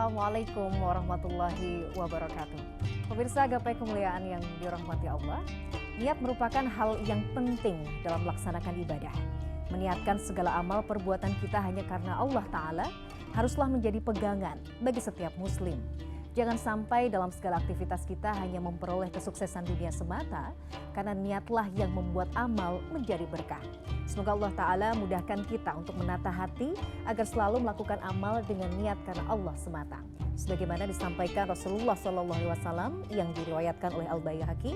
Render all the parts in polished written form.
Assalamualaikum warahmatullahi wabarakatuh. Pemirsa gapai kemuliaan yang dirahmati Allah, niat merupakan hal yang penting dalam melaksanakan ibadah. Meniatkan segala amal perbuatan kita hanya karena Allah Ta'ala haruslah menjadi pegangan bagi setiap muslim. Jangan sampai dalam segala aktivitas kita hanya memperoleh kesuksesan dunia semata, karena niatlah yang membuat amal menjadi berkah. Semoga Allah Ta'ala mudahkan kita untuk menata hati agar selalu melakukan amal dengan niat karena Allah semata. Sebagaimana disampaikan Rasulullah SAW yang diriwayatkan oleh Al-Baihaqi,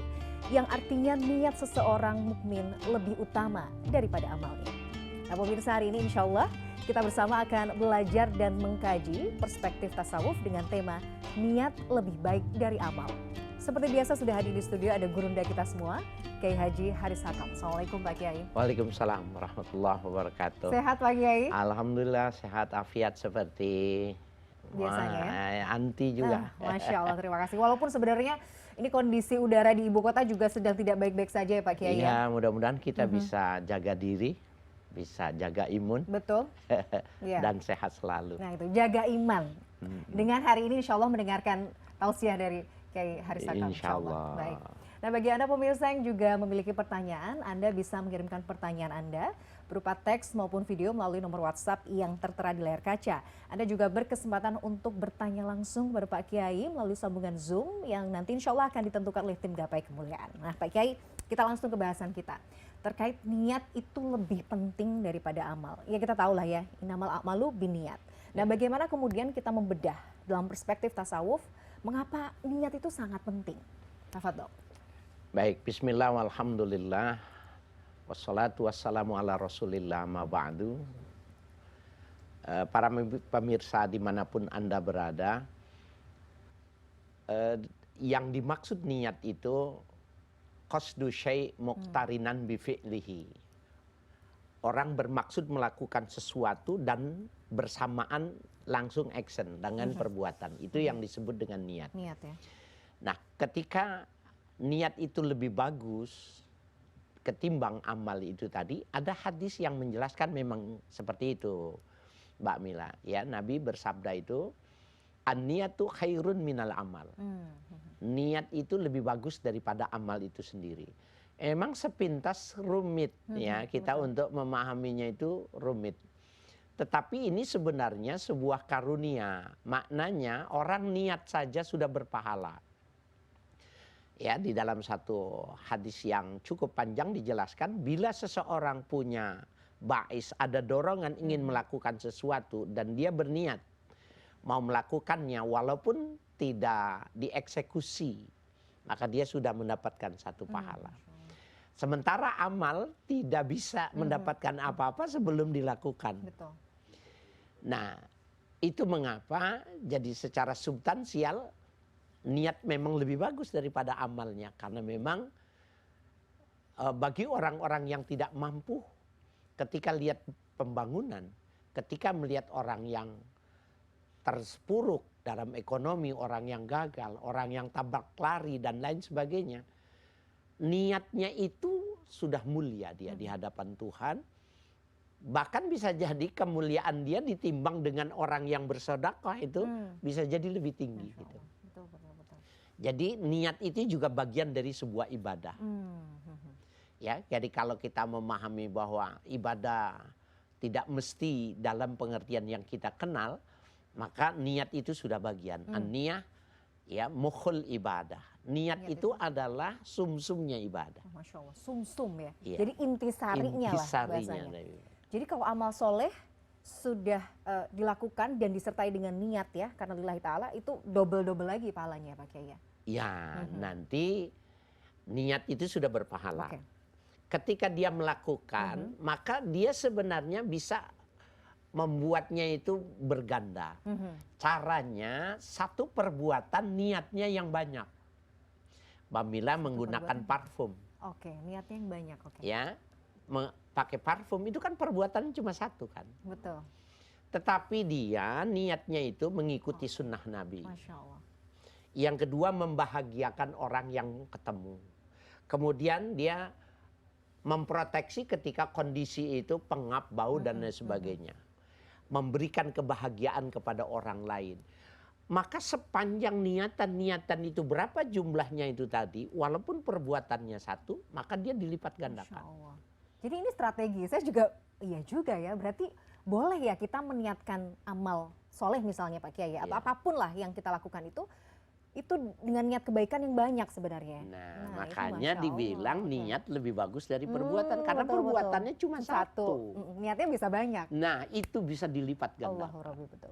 yang artinya niat seseorang mukmin lebih utama daripada amalnya. Nah pemirsa, hari ini insya Allah kita bersama akan belajar dan mengkaji perspektif tasawuf dengan tema niat lebih baik dari amal. Seperti biasa sudah hadir di studio ada gurunda kita semua, Kiai Haji Haris Hakam. Assalamualaikum Pak Kiai. Waalaikumsalam warahmatullahi wabarakatuh. Sehat Pak Kiai? Alhamdulillah sehat afiat seperti biasanya ya? Anti juga. Masya Allah, terima kasih. Walaupun sebenarnya ini kondisi udara di ibu kota juga sedang tidak baik-baik saja ya Pak Kiai. Iya, mudah-mudahan kita bisa jaga diri, bisa jaga imun. Betul. Dan sehat selalu. Nah itu, jaga iman. Dengan hari ini insya Allah mendengarkan tausiah dari Kiai Haris Hakam. Insya Allah. Baik. Nah bagi Anda pemirsa yang juga memiliki pertanyaan, Anda bisa mengirimkan pertanyaan Anda berupa teks maupun video melalui nomor WhatsApp yang tertera di layar kaca. Anda juga berkesempatan untuk bertanya langsung kepada Pak Kiai melalui sambungan Zoom yang nanti insya Allah akan ditentukan oleh tim Gapai Kemuliaan. Nah Pak Kiai, kita langsung ke bahasan kita. Terkait niat itu lebih penting daripada amal. Ya kita tahu lah ya, innamal a'malu binniyat. Nah bagaimana kemudian kita membedah dalam perspektif tasawuf, mengapa niat itu sangat penting? Tafadhol. Baik, bismillah walhamdulillah. Wassalatu wassalamu ala rasulillah ma ba'du. Para pemirsa dimanapun Anda berada, yang dimaksud niat itu qasdu syai' muqtarinan bi fi'lihi. Orang bermaksud melakukan sesuatu dan bersamaan langsung action dengan perbuatan. Itu yang disebut dengan niat. Niat ya. Nah, ketika niat itu lebih bagus ketimbang amal itu tadi, ada hadis yang menjelaskan memang seperti itu, Mbak Mila. Ya, Nabi bersabda itu, an-niyatu khairun minal amal. Niat itu lebih bagus daripada amal itu sendiri. Emang sepintas rumit ya kita untuk memahaminya itu rumit. Tetapi ini sebenarnya sebuah karunia. Maknanya orang niat saja sudah berpahala. Ya, di dalam satu hadis yang cukup panjang dijelaskan, bila seseorang punya ba'is, ada dorongan ingin melakukan sesuatu dan dia berniat mau melakukannya walaupun tidak dieksekusi, maka dia sudah mendapatkan satu pahala. Sementara amal tidak bisa mendapatkan apa-apa sebelum dilakukan. Betul. Nah, itu mengapa jadi secara substansial niat memang lebih bagus daripada amalnya. Karena memang bagi orang-orang yang tidak mampu, ketika lihat pembangunan, ketika melihat orang yang terpuruk dalam ekonomi, orang yang gagal, orang yang tabrak lari dan lain sebagainya, niatnya itu sudah mulia dia di hadapan Tuhan. Bahkan bisa jadi kemuliaan dia ditimbang dengan orang yang bersedekah itu bisa jadi lebih tinggi gitu. Betul, betul. Jadi niat itu juga bagian dari sebuah ibadah. Ya, jadi kalau kita memahami bahwa ibadah tidak mesti dalam pengertian yang kita kenal, maka niat itu sudah bagian. An-niyah ya mukhul ibadah. Niat itu adalah sumsumnya ibadah. Masya Allah, sumsum ya. Iya. Jadi intisarinya lah bahasanya. Jadi kalau amal soleh sudah dilakukan dan disertai dengan niat ya, karena lillahi ta'ala, itu double-double lagi pahalanya Pak Kiai ya? Ya, nanti niat itu sudah berpahala. Okay. Ketika dia melakukan, maka dia sebenarnya bisa membuatnya itu berganda. Caranya satu perbuatan niatnya yang banyak. Mbak Mila menggunakan parfum. Oke, niatnya yang banyak. Oke. Ya, pakai parfum itu kan perbuatan cuma satu kan. Betul. Tetapi dia niatnya itu mengikuti sunnah Nabi. Masya Allah. Yang kedua membahagiakan orang yang ketemu. Kemudian dia memproteksi ketika kondisi itu pengap, bau dan lain sebagainya. Memberikan kebahagiaan kepada orang lain. maka sepanjang niatan itu berapa jumlahnya itu tadi, walaupun perbuatannya satu, maka dia dilipat Masya gandakan. Allah. Jadi ini strategi. Saya juga, iya juga ya. Berarti boleh ya kita meniatkan amal soleh misalnya Pak Kiai, atau Iya. apapun lah yang kita lakukan itu dengan niat kebaikan yang banyak sebenarnya. Nah, itu makanya Masya dibilang Allah. Oke. niat lebih bagus dari perbuatan, karena Betul, betul. perbuatannya cuma satu. Niatnya bisa banyak. Nah, itu bisa dilipat Allahu gandakan. Rabbi, betul.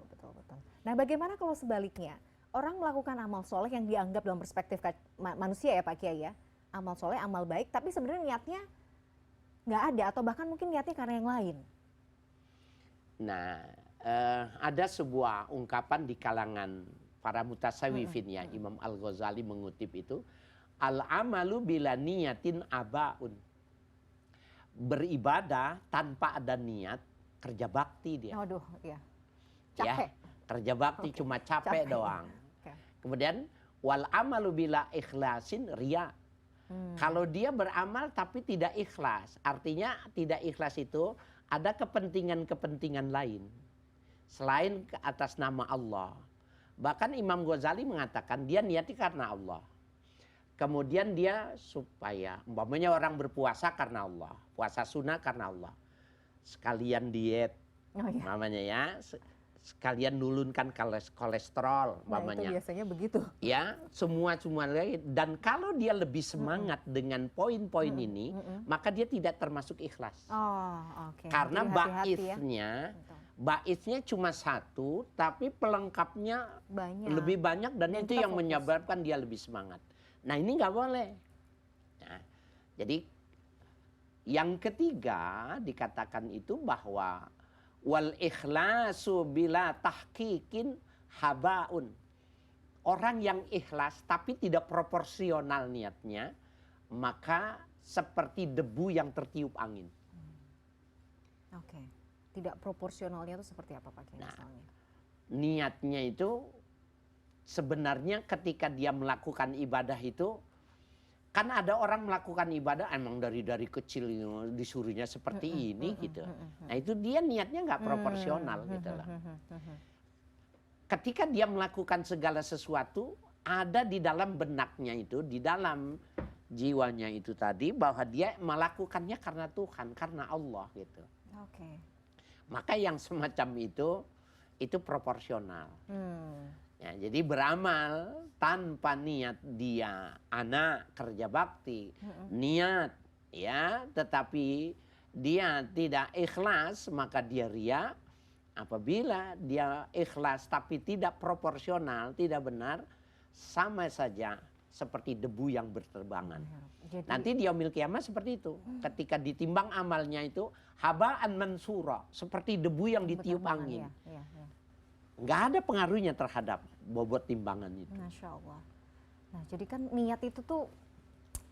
Nah, bagaimana kalau sebaliknya? Orang melakukan amal soleh yang dianggap dalam perspektif manusia ya Pak Kiai ya. Amal soleh, amal baik, tapi sebenarnya niatnya nggak ada, atau bahkan mungkin niatnya karena yang lain. Nah, ada sebuah ungkapan di kalangan para mutasawwifin ya, Imam Al-Ghazali mengutip itu, al-amalu bila niyatin abaun. Beribadah tanpa ada niat, kerja bakti dia. Waduh, ya. Ya, Capek. kerja bakti cuma capek doang. Oke. Kemudian wal amalu bila ikhlasin riya. Kalau dia beramal tapi tidak ikhlas, artinya tidak ikhlas itu ada kepentingan-kepentingan lain selain ke atas nama Allah. Bahkan Imam Ghazali mengatakan dia niatnya karena Allah. Kemudian dia supaya, umpamanya orang berpuasa karena Allah, puasa sunnah karena Allah. Sekalian diet, Oh, iya. namanya ya, sekalian nurunkan kolesterol, Nah, umpamanya. itu biasanya begitu. Ya, semua lagi. Dan kalau dia lebih semangat dengan poin-poin ini, maka dia tidak termasuk ikhlas. Oh, oke. Karena Jadi hati-hati ya. baisnya, baisnya cuma satu, tapi pelengkapnya Banyak. lebih banyak dan Dan itu kita yang fokus. menyebabkan dia lebih semangat. Nah, ini nggak boleh. Nah, jadi yang ketiga dikatakan itu bahwa wal ikhlasu bila tahqiqin habaun. Orang yang ikhlas tapi tidak proporsional niatnya, maka seperti debu yang tertiup angin. Oke. Tidak proporsionalnya itu seperti apa Pak Kiai Nah, misalnya? Niatnya itu sebenarnya ketika dia melakukan ibadah itu, kan ada orang melakukan ibadah emang dari kecil disuruhnya seperti ini gitu. Nah, itu dia niatnya nggak proporsional gitu loh. Ketika dia melakukan segala sesuatu, ada di dalam benaknya itu, di dalam jiwanya itu tadi, bahwa dia melakukannya karena Tuhan, karena Allah gitu. Oke. Maka yang semacam itu proporsional. Ya, jadi beramal tanpa niat dia anak kerja bakti, niat ya, tetapi dia tidak ikhlas, maka dia ria. Apabila dia ikhlas tapi tidak proporsional, tidak benar, sama saja seperti debu yang berterbangan. Jadi, Nanti di yaumil kiamat seperti itu. Ketika ditimbang amalnya itu habaan mansura, seperti debu yang ditiup berterbangan, angin. ya. Nggak ada pengaruhnya terhadap bobot timbangan itu. Masya Allah. Nah, jadi kan niat itu tuh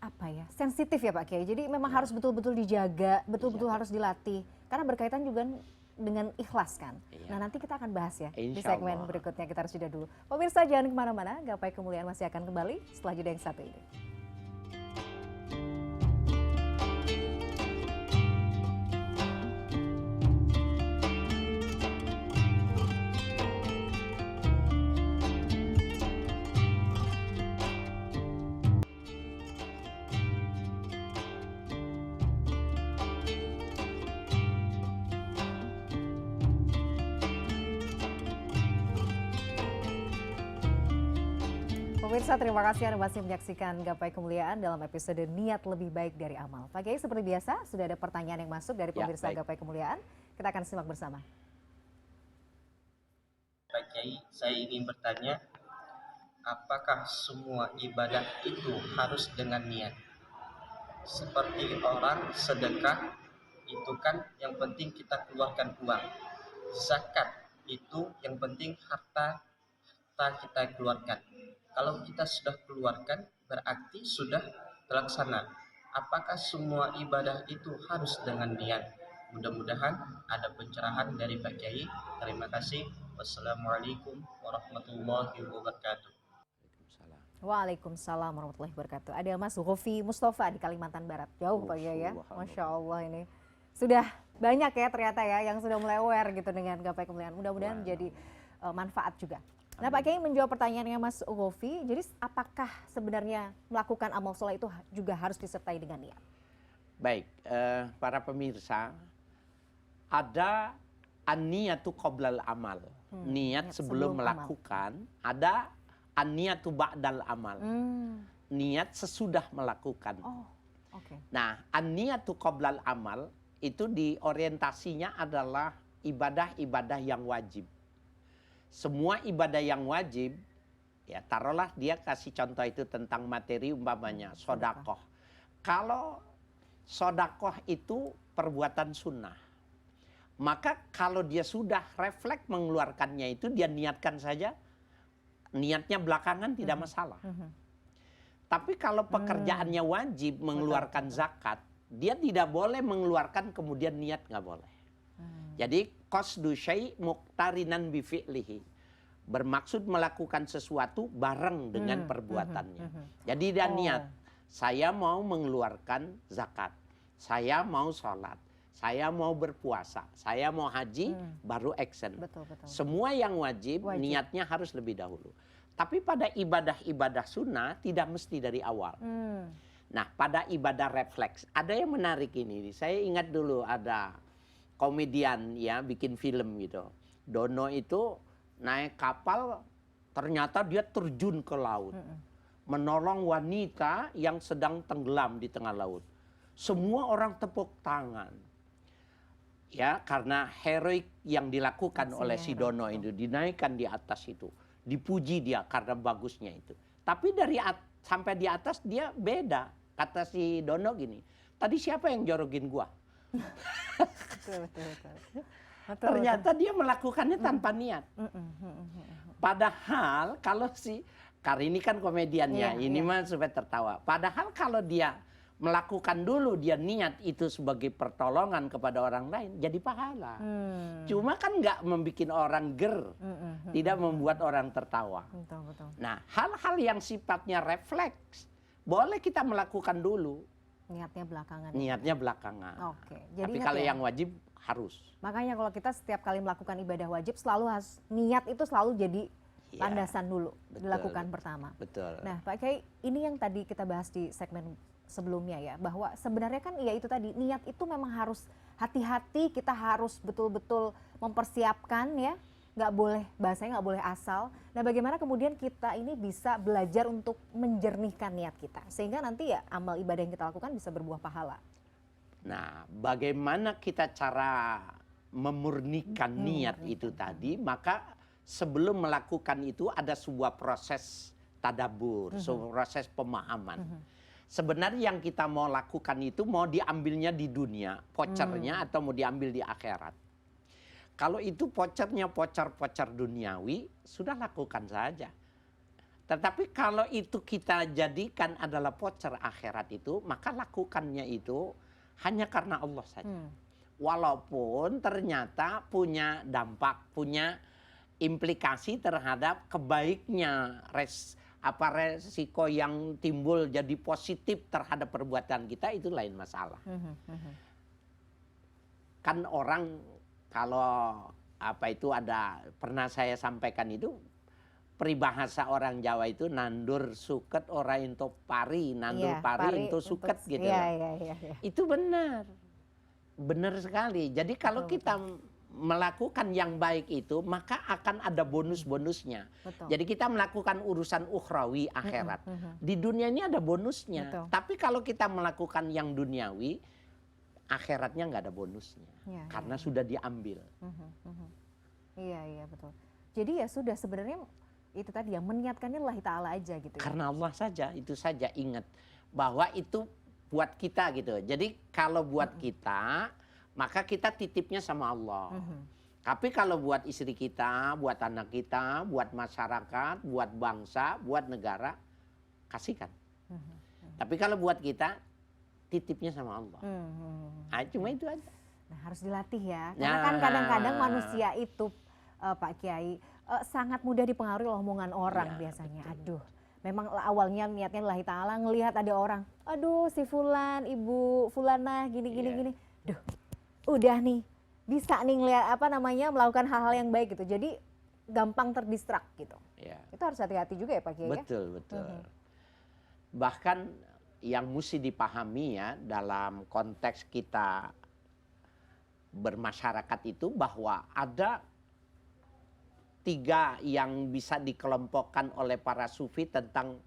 apa ya, sensitif ya Pak Kiai. Jadi memang harus betul-betul dijaga, betul-betul harus dilatih. Karena berkaitan juga dengan ikhlas kan. Iya. Nah, nanti kita akan bahas ya di Insya segmen Allah. berikutnya. Kita harus jeda dulu. Pemirsa jangan kemana-mana, Gapai Kemuliaan masih akan kembali setelah jeda yang satu ini. Pemirsa, terima kasih Anda masih menyaksikan Gapai Kemuliaan dalam episode Niat Lebih Baik dari Amal. Pak Kiai, seperti biasa, sudah ada pertanyaan yang masuk dari pemirsa baik. Gapai Kemuliaan. Kita akan simak bersama. Pak Kiai, saya ingin bertanya, apakah semua ibadah itu harus dengan niat? Seperti orang sedekah, itu kan yang penting kita keluarkan uang. Zakat itu yang penting harta kita keluarkan. Kalau kita sudah keluarkan, berarti sudah terlaksana. Apakah semua ibadah itu harus dengan niat? Mudah-mudahan ada pencerahan dari Pak Kiai. Terima kasih. Wassalamualaikum warahmatullahi wabarakatuh. Waalaikumsalam warahmatullahi wabarakatuh. Ada Mas Gofi Mustafa di Kalimantan Barat. Jauh Pak Kiai ya. Masya Allah ini. Sudah banyak ya ternyata ya yang sudah mulai aware gitu dengan Gapai Kemuliaan. Mudah-mudahan menjadi manfaat juga. Nah Pak Kiai menjawab pertanyaannya Mas Govi, jadi apakah sebenarnya melakukan amal soleh itu juga harus disertai dengan niat? Baik, para pemirsa, ada an-niyatu qoblal amal. Niat sebelum melakukan, ada an-niyatu ba'dal amal. Niat sesudah melakukan. Oh, oke. Nah, an-niyatu qoblal amal itu diorientasinya adalah ibadah-ibadah yang wajib. Semua ibadah yang wajib, ya taruhlah dia kasih contoh itu tentang materi umpamanya sodakoh. Kalau sodakoh itu perbuatan sunnah, maka kalau dia sudah refleks mengeluarkannya itu dia niatkan saja, niatnya belakangan tidak masalah. Tapi kalau pekerjaannya wajib mengeluarkan zakat, dia tidak boleh mengeluarkan kemudian niat nggak boleh. Jadi qasdu syai' muqtarinan bi fi'lihi. Bermaksud melakukan sesuatu bareng dengan perbuatannya. Jadi dia niat, saya mau mengeluarkan zakat, saya mau sholat, saya mau berpuasa, saya mau haji, baru action. Betul. Semua yang wajib, niatnya harus lebih dahulu. Tapi pada ibadah-ibadah sunnah tidak mesti dari awal. Nah, pada ibadah refleks, ada yang menarik ini. Saya ingat dulu ada komedian ya bikin film gitu. Dono itu naik kapal, ternyata dia terjun ke laut, menolong wanita yang sedang tenggelam di tengah laut. Semua orang tepuk tangan, ya karena heroik yang dilakukan oleh si Dono itu, dinaikkan di atas itu, dipuji dia karena bagusnya itu. Tapi dari sampai di atas dia beda. Kata si Dono gini, tadi siapa yang jorogin gua? Betul. Ternyata dia melakukannya tanpa niat. Padahal kalau si Kari ini kan komediannya, ini mah supaya tertawa. Padahal kalau dia melakukan dulu, dia niat itu sebagai pertolongan kepada orang lain, jadi pahala. Cuma kan nggak membuat orang ger, tidak membuat orang tertawa. Betul. Nah, hal-hal yang sifatnya refleks, boleh kita melakukan dulu. Niatnya belakangan. Niatnya belakangan. Oke. Jadi tapi kalau yang wajib harus. Makanya kalau kita setiap kali melakukan ibadah wajib selalu harus niat itu selalu jadi landasan dulu, dilakukan pertama. Betul. Nah, Pak Kiai, ini yang tadi kita bahas di segmen sebelumnya ya, bahwa sebenarnya kan ya itu tadi, niat itu memang harus hati-hati, kita harus betul-betul mempersiapkan ya. Nggak boleh, bahasanya nggak boleh asal. Nah, bagaimana kemudian kita ini bisa belajar untuk menjernihkan niat kita sehingga nanti ya amal ibadah yang kita lakukan bisa berbuah pahala. Nah, bagaimana kita cara memurnikan niat itu tadi? Maka sebelum melakukan itu ada sebuah proses tadabbur, sebuah proses pemahaman. Sebenarnya yang kita mau lakukan itu mau diambilnya di dunia, vouchernya atau mau diambil di akhirat. Kalau itu voucher duniawi, sudah lakukan saja. Tetapi kalau itu kita jadikan adalah voucher akhirat itu, maka lakukannya itu hanya karena Allah saja. Walaupun ternyata punya dampak, punya implikasi terhadap kebaiknya, resiko yang timbul jadi positif terhadap perbuatan kita, itu lain masalah. Kan orang kalau pernah saya sampaikan itu, peribahasa orang Jawa itu nandur suket ora into pari, nandur pari into suket gitu. Itu benar sekali. Jadi kalau kita melakukan yang baik itu, maka akan ada bonus-bonusnya. Jadi kita melakukan urusan ukhrawi akhirat. Di dunia ini ada bonusnya. Tapi kalau kita melakukan yang duniawi, akhiratnya nggak ada bonusnya, karena sudah diambil. Iya betul. Jadi ya sudah, sebenarnya itu tadi yang meniatkannya lillahi ta'ala aja gitu. Karena Allah saja, itu saja. Ingat bahwa itu buat kita gitu. Jadi kalau buat kita, maka kita titipnya sama Allah. Tapi kalau buat istri kita, buat anak kita, buat masyarakat, buat bangsa, buat negara, kasihkan. Tapi kalau buat kita, titipnya sama Allah. Cuma itu aja. Nah, harus dilatih ya. Karena kan kadang-kadang manusia itu, Pak Kiai, sangat mudah dipengaruhi oleh omongan orang biasanya. Betul. Aduh, memang awalnya niatnya lillahi ta'ala, ngelihat ada orang, aduh si fulan, ibu fulanah gini. Duh, udah nih, bisa nih ngelihat melakukan hal-hal yang baik gitu. Jadi gampang terdistrak gitu. Ya. Itu harus hati-hati juga ya Pak Kiai ya? Betul, betul. Bahkan yang mesti dipahami ya dalam konteks kita bermasyarakat itu bahwa ada 3 yang bisa dikelompokkan oleh para sufi tentang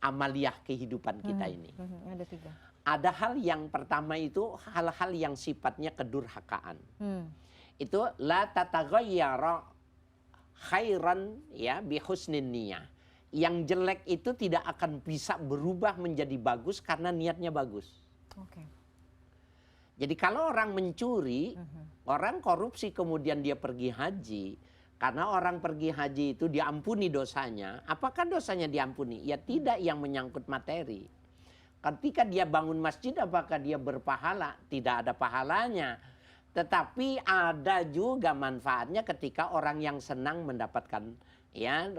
amaliyah kehidupan kita ini. Ada 3. Ada hal yang pertama itu hal-hal yang sifatnya kedurhakaan. Itu la tataghayyara khairan ya bi husnin niyah. Yang jelek itu tidak akan bisa berubah menjadi bagus karena niatnya bagus. Oke. Jadi kalau orang mencuri, orang korupsi kemudian dia pergi haji, karena orang pergi haji itu diampuni dosanya. Apakah dosanya diampuni? Ya tidak, yang menyangkut materi. Ketika dia bangun masjid, apakah dia berpahala? Tidak ada pahalanya. Tetapi ada juga manfaatnya ketika orang yang senang mendapatkan, ya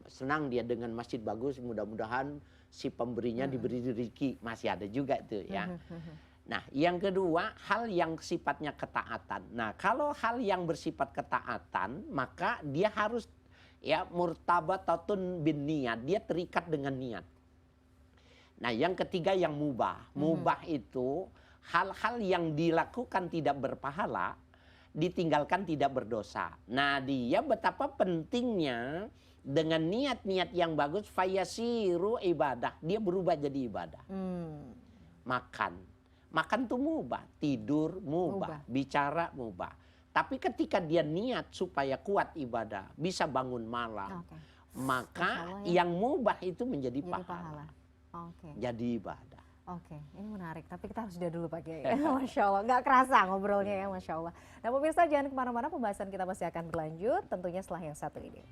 senang dia dengan masjid bagus, mudah-mudahan si pemberinya diberi rezeki, masih ada juga tuh ya. Nah, yang kedua, hal yang sifatnya ketaatan. Nah, kalau hal yang bersifat ketaatan, maka dia harus ya murtabatatun bin niat, dia terikat dengan niat. Nah, yang ketiga yang mubah. Mubah itu hal-hal yang dilakukan tidak berpahala, ditinggalkan tidak berdosa. Nah, dia betapa pentingnya dengan niat-niat yang bagus, fayasiru ibadah, dia berubah jadi ibadah. Makan tuh mubah, tidur mubah, bicara mubah. Tapi ketika dia niat supaya kuat ibadah, bisa bangun malam, maka yang mubah itu menjadi pahala. Jadi ibadah. Oke, ini menarik. Tapi kita harus jeda dulu Pak Kiai. Masya Allah, nggak kerasa ngobrolnya ya, Masya Allah. Nah pemirsa jangan kemana-mana, pembahasan kita masih akan berlanjut, tentunya setelah yang satu ini.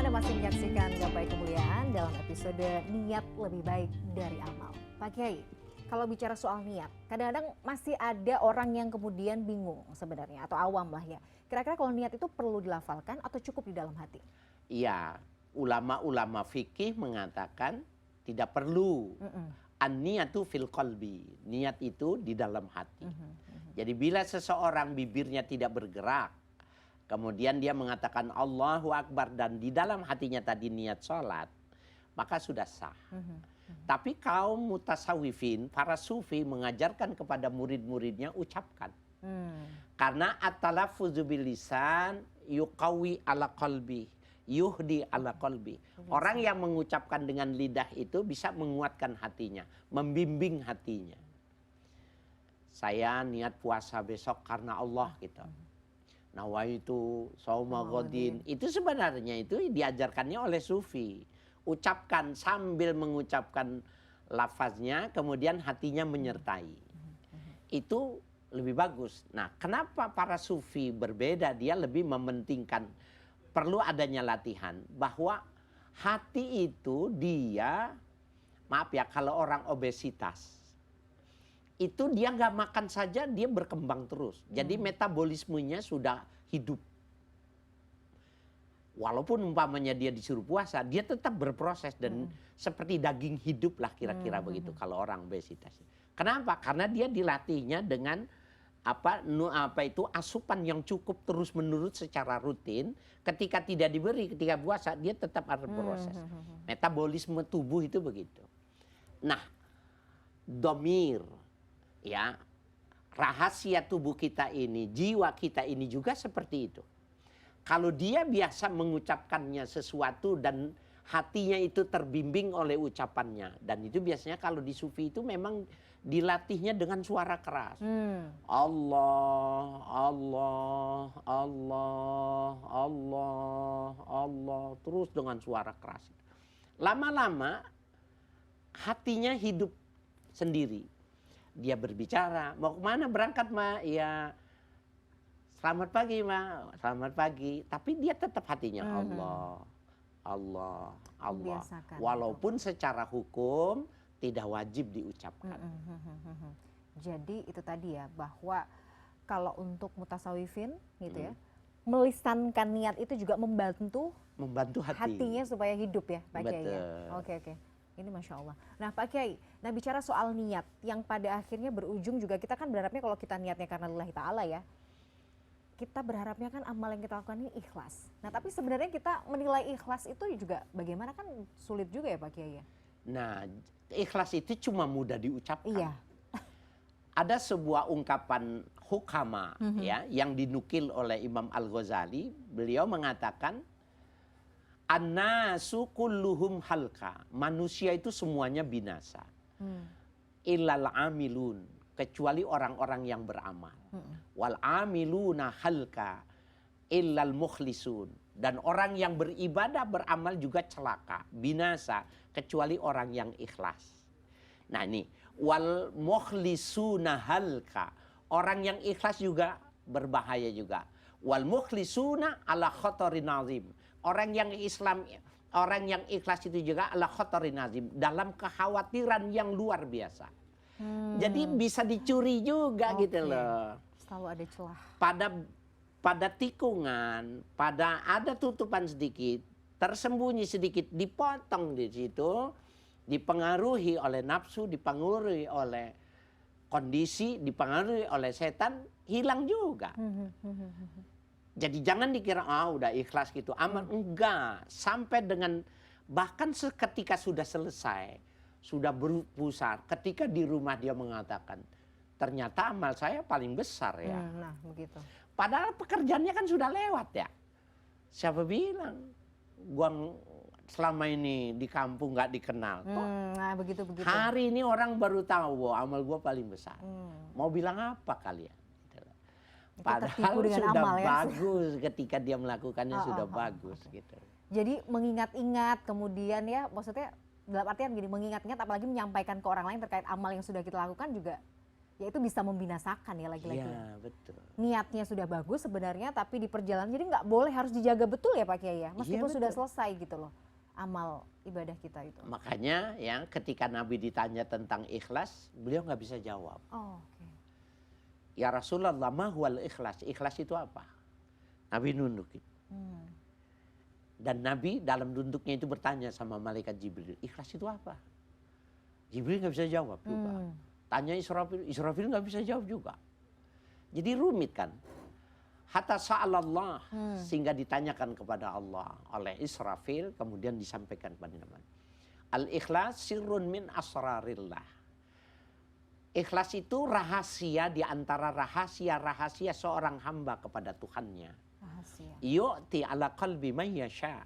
Anda masih menyaksikan Gapai Kemuliaan dalam episode Niat Lebih Baik dari Amal. Pak Kiai, kalau bicara soal niat, kadang-kadang masih ada orang yang kemudian bingung sebenarnya, atau awam lah ya. Kira-kira kalau niat itu perlu dilafalkan atau cukup di dalam hati? Iya, ulama-ulama fikih mengatakan tidak perlu. An-niyatu fil qalbi, niat itu di dalam hati. Jadi bila seseorang bibirnya tidak bergerak, kemudian dia mengatakan Allahu Akbar dan di dalam hatinya tadi niat sholat, maka sudah sah. Tapi kaum mutasawifin, para sufi mengajarkan kepada murid-muridnya ucapkan. Karena at-talaffuzu bil lisan yuqawi ala qalbi, yuhdi ala qalbi. Orang yang mengucapkan dengan lidah itu bisa menguatkan hatinya, membimbing hatinya. Saya niat puasa besok karena Allah gitu. Nawaitu sauma ghadin, itu sebenarnya itu diajarkannya oleh sufi. Ucapkan sambil mengucapkan lafaznya, kemudian hatinya menyertai. Itu lebih bagus. Nah, kenapa para sufi berbeda? Dia lebih mementingkan perlu adanya latihan, bahwa hati itu dia, maaf ya, kalau orang obesitas itu dia nggak makan saja, dia berkembang terus. Jadi metabolismenya sudah hidup. Walaupun umpamanya dia disuruh puasa, dia tetap berproses dan seperti daging hidup lah kira-kira begitu kalau orang obesitas. Kenapa? Karena dia dilatihnya dengan apa itu asupan yang cukup terus menerus secara rutin. Ketika tidak diberi, ketika puasa dia tetap harus berproses. Metabolisme tubuh itu begitu. Nah, domir, ya, rahasia tubuh kita ini, jiwa kita ini juga seperti itu. Kalau dia biasa mengucapkannya sesuatu dan hatinya itu terbimbing oleh ucapannya, dan itu biasanya kalau di sufi itu memang dilatihnya dengan suara keras. Allah, Allah, Allah, Allah, Allah, terus dengan suara keras. Lama-lama hatinya hidup sendiri. Dia berbicara, mau kemana berangkat Ma? Ya selamat pagi Ma, selamat pagi. Tapi dia tetap hatinya Allah, Allah. Membiasakan, Walaupun secara hukum tidak wajib diucapkan. Jadi itu tadi ya, bahwa kalau untuk mutasawifin gitu ya, melisankan niat itu juga membantu hatinya supaya hidup ya Pak Kiai ya. Oke. Ini Masya Allah. Nah Pak Kiai, nah bicara soal niat yang pada akhirnya berujung juga kita kan berharapnya kalau kita niatnya karena lillahi ta'ala ya, kita berharapnya kan amal yang kita lakukan ini ikhlas. Nah tapi sebenarnya kita menilai ikhlas itu juga bagaimana, kan sulit juga ya Pak Kiai ya. Nah ikhlas itu cuma mudah diucapkan. Iya. Ada sebuah ungkapan hukama ya yang dinukil oleh Imam Al-Ghazali. Beliau mengatakan annasu kulluhum halka. Manusia itu semuanya binasa. Illal amilun, kecuali orang-orang yang beramal. Wal amiluna halka illal mukhlisun. Dan orang yang beribadah beramal juga celaka, binasa, kecuali orang yang ikhlas. Nah ini wal mukhlisuna halka, orang yang ikhlas juga berbahaya juga. Wal mukhlisuna ala khatarin azim, orang yang ikhlas itu juga ala khatarin azim, dalam kekhawatiran yang luar biasa. Jadi bisa dicuri juga gitu loh. Selalu ada celah. Pada tikungan, pada ada tutupan sedikit, tersembunyi sedikit, dipotong di situ, dipengaruhi oleh nafsu, dipengaruhi oleh kondisi, dipengaruhi oleh setan, hilang juga. Jadi jangan dikira udah ikhlas gitu aman. Enggak, sampai dengan bahkan seketika sudah selesai, sudah berpusat, ketika di rumah dia mengatakan ternyata amal saya paling besar ya. Nah begitu. Padahal pekerjaannya kan sudah lewat ya. Siapa bilang gua selama ini di kampung nggak dikenal? Nah begitu. Hari ini orang baru tahu bahwa amal gua paling besar. Mau bilang apa kalian? Padahal sudah amal, bagus ya? Ketika dia melakukannya sudah bagus gitu. Jadi mengingat-ingat kemudian ya, maksudnya dalam artian gini, mengingat-ingat apalagi menyampaikan ke orang lain terkait amal yang sudah kita lakukan juga, ya itu bisa membinasakan ya lagi-lagi. Iya betul. Niatnya sudah bagus sebenarnya, tapi di perjalanan jadi nggak boleh, harus dijaga betul ya Pak Kiai ya, meskipun sudah selesai gitu loh amal ibadah kita itu. Makanya ya ketika Nabi ditanya tentang ikhlas, beliau nggak bisa jawab. Ya Rasulullah, ma huwal ikhlas? Ikhlas itu apa? Nabi nundukin. Dan Nabi dalam nunduknya itu bertanya sama malaikat Jibril, ikhlas itu apa? Jibril nggak bisa jawab juga. Tanya Israfil, Israfil nggak bisa jawab juga. Jadi rumit kan. Hatta sa'alallah, sehingga ditanyakan kepada Allah oleh Israfil, kemudian disampaikan kepada Nabi. Al-ikhlas sirrun min asrarillah. Ikhlas itu rahasia di antara rahasia-rahasia seorang hamba kepada Tuhannya. Yu'ti ala qalbi man yasha.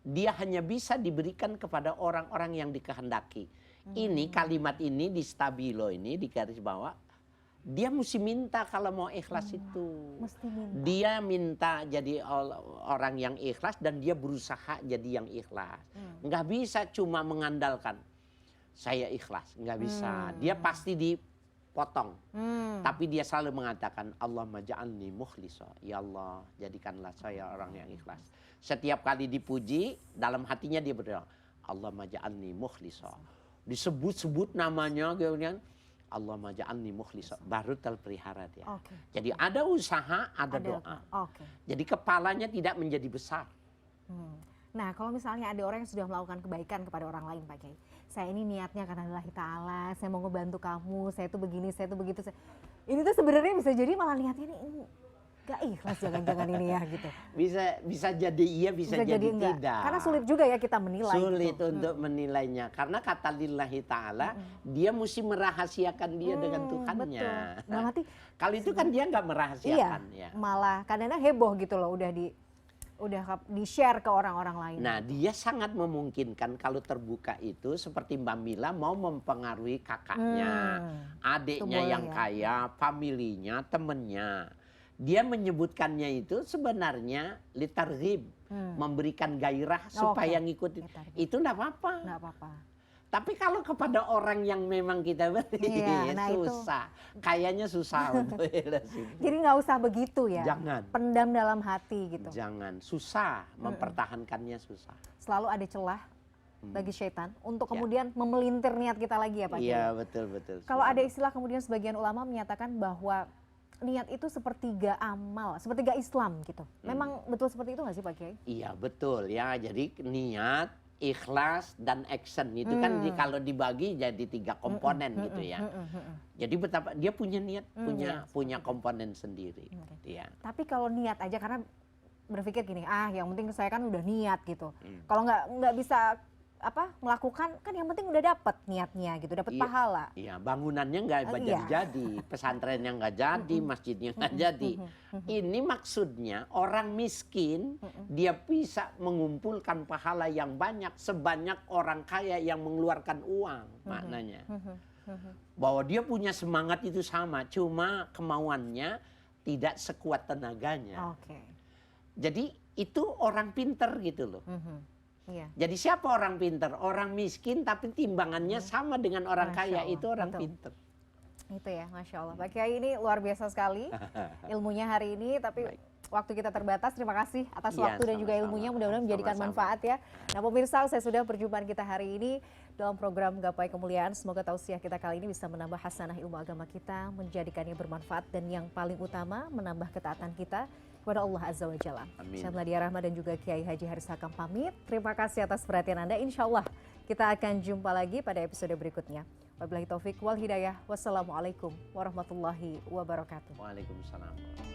Dia hanya bisa diberikan kepada orang-orang yang dikehendaki. Ini kalimat ini di stabilo ini di garis bawah. Dia mesti minta kalau mau ikhlas itu. Dia minta jadi orang yang ikhlas dan dia berusaha jadi yang ikhlas. Nggak bisa cuma mengandalkan saya ikhlas, nggak bisa. Dia pasti dipotong. Tapi dia selalu mengatakan, Allahumma ja'alni mukhlisa. Ya Allah, jadikanlah saya orang yang ikhlas. Setiap kali dipuji, dalam hatinya dia berdoa, Allahumma ja'alni mukhlisa. Disebut-sebut namanya, kemudian Allahumma ja'alni mukhlisa. Baru terpelihara dia. Jadi ada usaha, ada doa. Jadi kepalanya tidak menjadi besar. Nah kalau misalnya ada orang yang sudah melakukan kebaikan kepada orang lain Pak Kiai, saya ini niatnya karena lillahi ta'ala, saya mau ngebantu kamu, saya tuh begini, saya tuh begitu. Ini tuh sebenarnya bisa jadi malah niatnya ini gak ikhlas, jangan-jangan ini ya gitu. Bisa jadi iya, bisa jadi tidak. Karena sulit juga ya kita menilai. Sulit untuk menilainya, karena kata lillahi ta'ala, dia mesti merahasiakan dia dengan Tuhannya. Nah, kalau itu kan dia nggak merahasiakan. Iya, malah kadang-kadang heboh gitu loh, udah di-share ke orang-orang lain. Nah dia sangat memungkinkan kalau terbuka itu seperti Mbak Mila mau mempengaruhi kakaknya, adiknya yang kaya, familinya, temennya. Dia menyebutkannya itu sebenarnya litarghib, memberikan gairah supaya ngikut. Itu enggak apa-apa. Tapi kalau kepada orang yang memang kita beri, Iya, nah itu. susah. Kayaknya susah untuk ikhlas itu. Jadi nggak usah begitu ya. Jangan. Pendam dalam hati gitu. Jangan, susah. Mempertahankannya susah. Selalu ada celah bagi syaitan untuk Ya. kemudian memelintir niat kita lagi ya Pak Kiai. Iya, betul-betul. Kalau ada istilah kemudian sebagian ulama menyatakan bahwa niat itu sepertiga amal, sepertiga Islam gitu. Memang betul seperti itu nggak sih Pak Kiai? Iya, betul ya. Jadi niat, ikhlas, dan action itu kan kalau dibagi jadi 3 komponen gitu ya. Jadi betapa dia punya niat, punya komponen sendiri. Oke. Ya. Tapi kalau niat aja karena berpikir gini, yang penting saya kan udah niat gitu. Kalau nggak bisa melakukan kan yang penting udah dapat niatnya gitu, dapat Iya. pahala. Iya, bangunannya nggak Iya. jadi, pesantrennya nggak jadi, masjidnya nggak jadi. Ini maksudnya orang miskin dia bisa mengumpulkan pahala yang banyak sebanyak orang kaya yang mengeluarkan uang, maknanya. Bahwa dia punya semangat itu sama, cuma kemauannya tidak sekuat tenaganya. Oke. Jadi itu orang pinter gitu loh. Iya. Jadi siapa orang pinter? Orang miskin tapi timbangannya sama dengan orang Masya kaya, Allah, itu orang betul. pinter. Itu ya, Masya Allah. Pak Kiai ini luar biasa sekali ilmunya hari ini, tapi Baik. waktu kita terbatas. Terima kasih atas Iya, waktu dan juga sama-sama. ilmunya, mudah-mudahan menjadikan Sama-sama. manfaat ya. Nah pemirsa, saya sudah perjumpaan kita hari ini dalam program Gapai Kemuliaan. Semoga tausiah kita kali ini bisa menambah hasanah ilmu agama kita, menjadikannya bermanfaat, dan yang paling utama menambah ketaatan kita kepada Allah Azza wa Jalla. Amin. Saya Meladia Rahma dan juga Kiai Haji Haris Hakam pamit. Terima kasih atas perhatian Anda. Insya Allah kita akan jumpa lagi pada episode berikutnya. Wabillahi taufik wal hidayah. Wassalamualaikum warahmatullahi wabarakatuh. Waalaikumsalam.